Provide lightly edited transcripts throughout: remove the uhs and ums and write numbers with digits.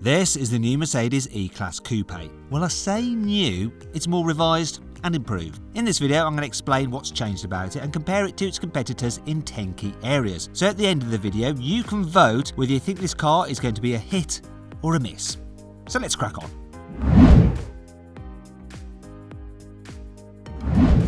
This is the new Mercedes E-Class Coupe. Well, I say new, it's more revised and improved. In this video, I'm going to explain what's changed about it and compare it to its competitors in 10 key areas. So at the end of the video, you can vote whether you think this car is going to be a hit or a miss. So let's crack on.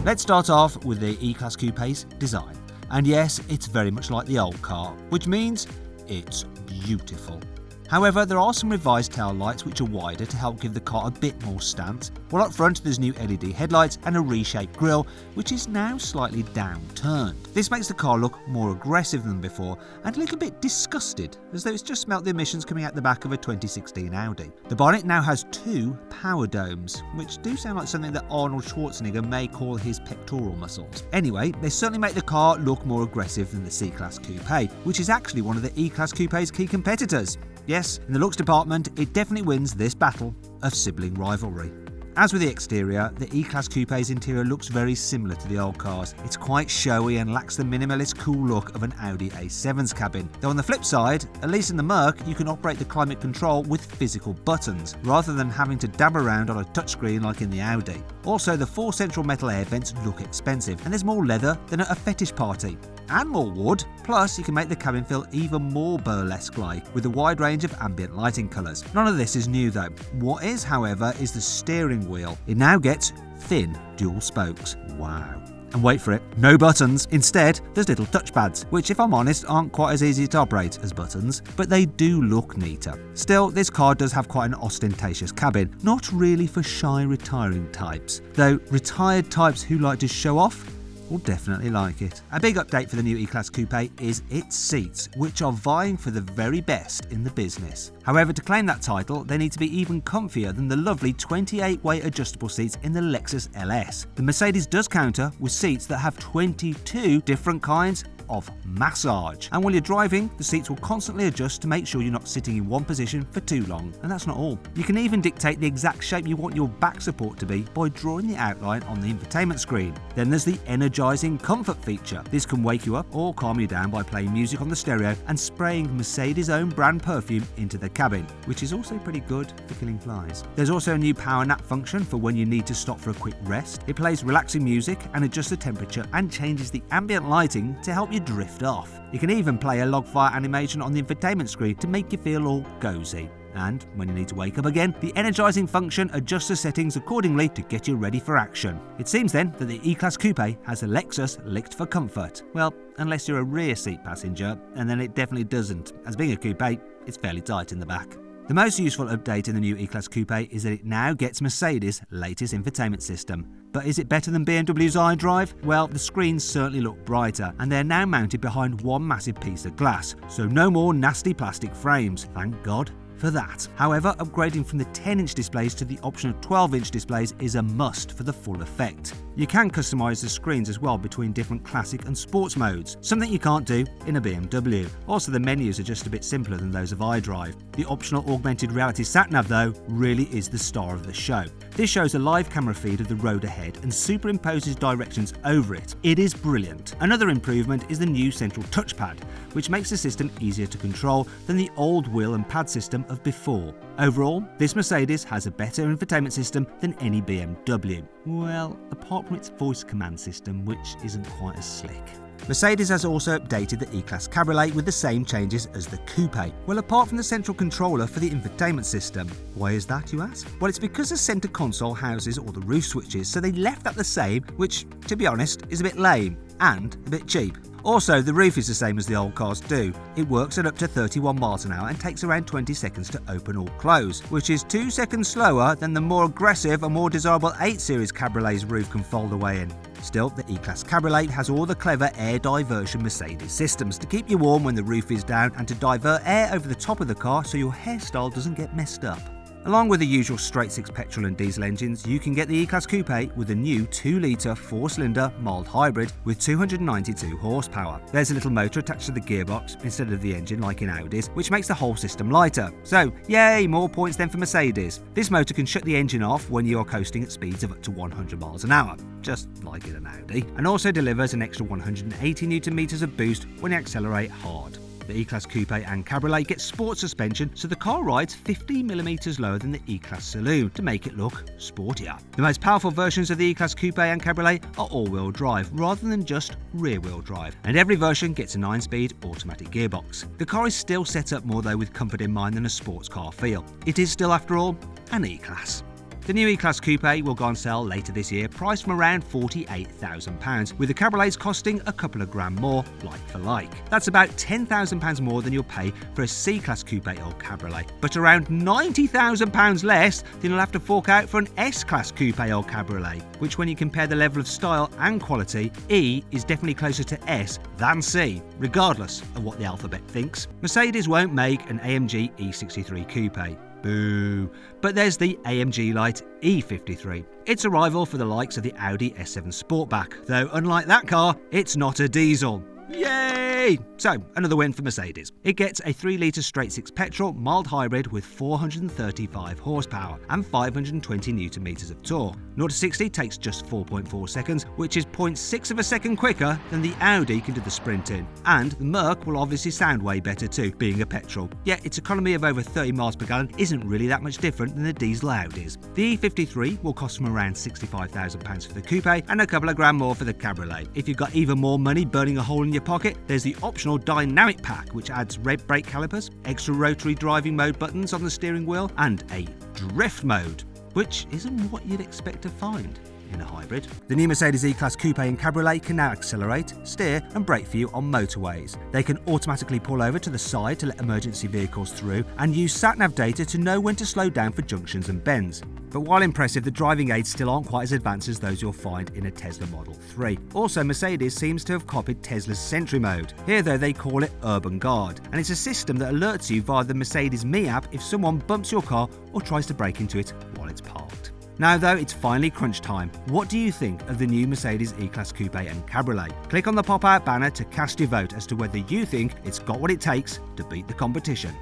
Let's start off with the E-Class Coupe's design. And yes, it's very much like the old car, which means it's beautiful. However, there are some revised tail lights which are wider to help give the car a bit more stance, while up front there's new LED headlights and a reshaped grille which is now slightly downturned. This makes the car look more aggressive than before and a little bit disgusted, as though it's just smelt the emissions coming out the back of a 2016 Audi. The bonnet now has 2 power domes, which do sound like something that Arnold Schwarzenegger may call his pectoral muscles. Anyway, they certainly make the car look more aggressive than the C-Class Coupe, which is actually one of the E-Class Coupe's key competitors. Yes, in the looks department, it definitely wins this battle of sibling rivalry. As with the exterior, the E-Class Coupe's interior looks very similar to the old cars. It's quite showy and lacks the minimalist cool look of an Audi A7's cabin. Though on the flip side, at least in the Merc, you can operate the climate control with physical buttons, rather than having to dab around on a touchscreen like in the Audi. Also, the 4 central metal air vents look expensive, and there's more leather than at a fetish party. And more wood, plus you can make the cabin feel even more burlesque-like with a wide range of ambient lighting colours. None of this is new though. What is, however, is the steering wheel. It now gets thin dual spokes. Wow. And wait for it, no buttons. Instead, there's little touchpads, which if I'm honest aren't quite as easy to operate as buttons, but they do look neater. Still, this car does have quite an ostentatious cabin, not really for shy retiring types, though retired types who like to show off will definitely like it. A big update for the new E-Class Coupe is its seats, which are vying for the very best in the business. However, to claim that title, they need to be even comfier than the lovely 28-way adjustable seats in the Lexus LS. The Mercedes does counter with seats that have 22 different kinds of massage, and while you're driving, the seats will constantly adjust to make sure you're not sitting in one position for too long. And that's not all. You can even dictate the exact shape you want your back support to be by drawing the outline on the infotainment screen. Then there's the Energizing Comfort feature. This can wake you up or calm you down by playing music on the stereo and spraying Mercedes' own brand perfume into the cabin, which is also pretty good for killing flies. There's also a new power nap function for when you need to stop for a quick rest. It plays relaxing music and adjusts the temperature and changes the ambient lighting to help you drift off. You can even play a log fire animation on the infotainment screen to make you feel all cozy. And when you need to wake up again, the energizing function adjusts the settings accordingly to get you ready for action. It seems then that the E-Class Coupe has a Lexus licked for comfort. Well, unless you're a rear seat passenger, and then it definitely doesn't, as being a coupe, it's fairly tight in the back. The most useful update in the new E-Class Coupe is that it now gets Mercedes' latest infotainment system. But is it better than BMW's iDrive? Well, the screens certainly look brighter, and they're now mounted behind one massive piece of glass, so no more nasty plastic frames, thank God for that. However, upgrading from the 10-inch displays to the option of 12-inch displays is a must for the full effect. You can customise the screens as well between different classic and sports modes, something you can't do in a BMW. Also, the menus are just a bit simpler than those of iDrive. The optional augmented reality sat-nav though really is the star of the show. This shows a live camera feed of the road ahead and superimposes directions over it. It is brilliant. Another improvement is the new central touchpad, which makes the system easier to control than the old wheel and pad system of before. Overall, this Mercedes has a better infotainment system than any BMW. Well, apart from its voice command system, which isn't quite as slick. Mercedes has also updated the E-Class Cabriolet with the same changes as the Coupe. Well, apart from the central controller for the infotainment system. Why is that, you ask? Well, it's because the centre console houses all the roof switches, so they left that the same, which, to be honest, is a bit lame and a bit cheap. Also, the roof is the same as the old cars do. It works at up to 31 miles an hour and takes around 20 seconds to open or close, which is 2 seconds slower than the more aggressive and more desirable 8 Series Cabriolet's roof can fold away in. Still, the E-Class Cabriolet has all the clever air diversion Mercedes systems to keep you warm when the roof is down and to divert air over the top of the car so your hairstyle doesn't get messed up. Along with the usual straight-six petrol and diesel engines, you can get the E-Class Coupe with a new 2-litre 4-cylinder mild hybrid with 292 horsepower. There's a little motor attached to the gearbox instead of the engine like in Audis, which makes the whole system lighter. So, yay, more points then for Mercedes. This motor can shut the engine off when you are coasting at speeds of up to 100 miles an hour, just like in an Audi, and also delivers an extra 180 Nm of boost when you accelerate hard. The E-Class Coupe and Cabriolet get sport suspension, so the car rides 50mm lower than the E-Class Saloon to make it look sportier. The most powerful versions of the E-Class Coupe and Cabriolet are all-wheel drive rather than just rear-wheel drive, and every version gets a 9-speed automatic gearbox. The car is still set up more though with comfort in mind than a sports car feel. It is still, after all, an E-Class. The new E-Class Coupe will go on sale later this year, priced from around £48,000, with the Cabriolets costing a couple of grand more, like for like. That's about £10,000 more than you'll pay for a C-Class Coupe or Cabriolet, but around £90,000 less than you'll have to fork out for an S-Class Coupe or Cabriolet, which, when you compare the level of style and quality, E is definitely closer to S than C, regardless of what the alphabet thinks. Mercedes won't make an AMG E63 Coupe. Boo. But there's the AMG Light E53. It's a rival for the likes of the Audi S7 Sportback, though unlike that car, it's not a diesel. Yay! So, another win for Mercedes. It gets a 3-litre straight-six petrol mild hybrid with 435 horsepower and 520 Nm of torque. 0 to 60 takes just 4.4 seconds, which is 0.6 of a second quicker than the Audi can do the sprint in. And the Merc will obviously sound way better too, being a petrol. Yet its economy of over 30 miles per gallon isn't really that much different than the diesel Audis. The E53 will cost from around £65,000 for the coupe and a couple of grand more for the Cabriolet. If you've got even more money burning a hole in your pocket, there's the optional dynamic pack, which adds red brake calipers, extra rotary driving mode buttons on the steering wheel, and a drift mode, which isn't what you'd expect to find in a hybrid. The new Mercedes E-Class Coupe and Cabriolet can now accelerate, steer and brake for you on motorways. They can automatically pull over to the side to let emergency vehicles through and use sat-nav data to know when to slow down for junctions and bends. But while impressive, the driving aids still aren't quite as advanced as those you'll find in a Tesla Model 3. Also, Mercedes seems to have copied Tesla's Sentry Mode. Here though, they call it Urban Guard, and it's a system that alerts you via the Mercedes Me app if someone bumps your car or tries to break into it while it's parked. Now though, it's finally crunch time. What do you think of the new Mercedes E-Class Coupe and Cabriolet? Click on the pop-out banner to cast your vote as to whether you think it's got what it takes to beat the competition.